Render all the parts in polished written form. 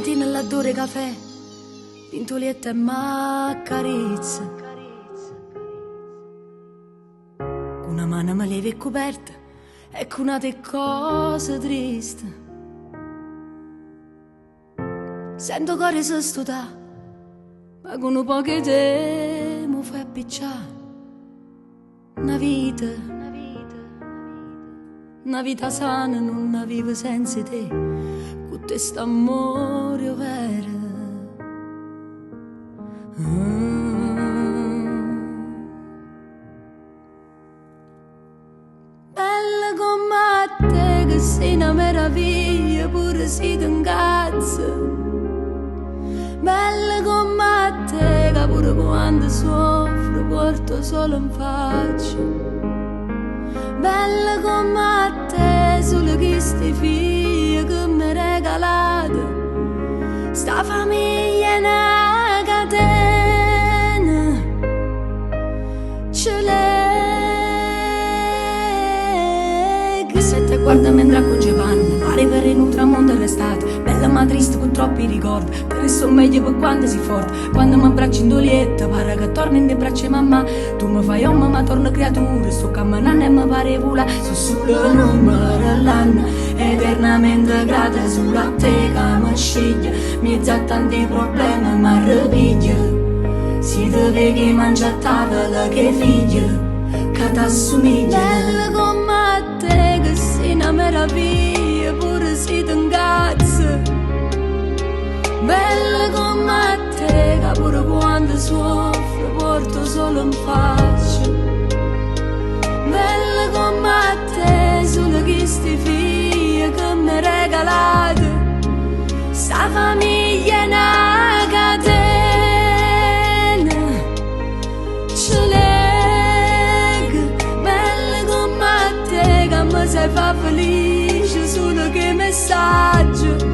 mattina all'adore caffè, pintolietta e m'accarezza. Con una mano me levi coperta e con una te cose triste. Sento cuore se studa, ma con un po' che te mi fai appicciare. Una vita sana non la vivo senza te, con te st'amore vero. Bella come te che sei una meraviglia, pure se ti incazza. Bella come te che pure quando soffro porto solo in faccia. Bella come te, solo che sti figli che mi regalate. Sta famiglia è una catena, ce lega. Se te guarda mentre acconge panne, pare per in un tramonto arrestato. Bella ma triste con troppi ricordi, per isso meglio per quando si forte. Quando mi abbracci in dolietta, pare che torni in te braccia mamma. Tu mi fai uomo ma torno creatura, sto camminando e mi pare vola. Sono solo un numero all'anno, eternamente grata solo a te che mi sceglie. Mezzo a tanti problemi mi arrepiglia. Si te vedi mangia a tavola che figlia, che t'assomiglia. Bella come te che sei una meraviglia, pure se ti incazza. Bella come te che pure quando soffro porto solo in faccia. Bella come te, solo che sti figli che mi regalate. Sta famiglia è una catena, ce lega. Bella come te che mi sai fa felice, solo che messaggio.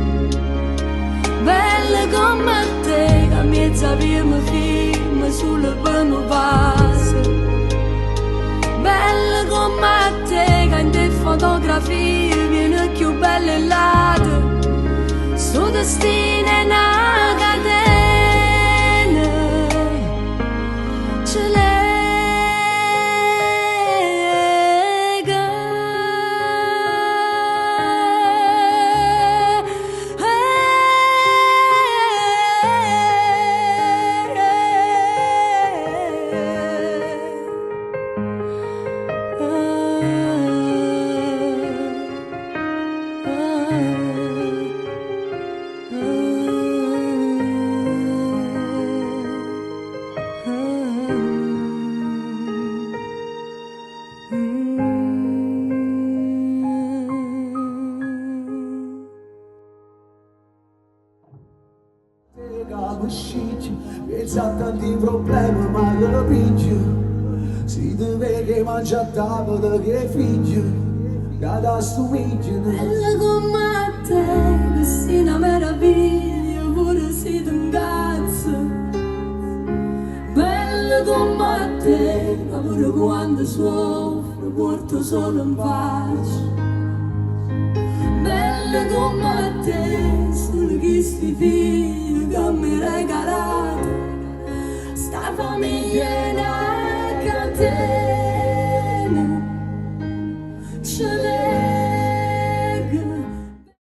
Bella come te che mezza via mi firma sulle prime passa. Bella come te che in te fotografie viene più bella e lato. Sto destino è una catena, ce lega. Pensa a tanti problemi ma capisci. Si ti vede mangia a tavola che figli, che t'assomigliano. Bella come te che sei una meraviglia, pure se ti incazza. Bella come te che pure quando soffro porto solo in faccia. Bella come te, solo che sti figli che mi regalate. Sta famiglia è una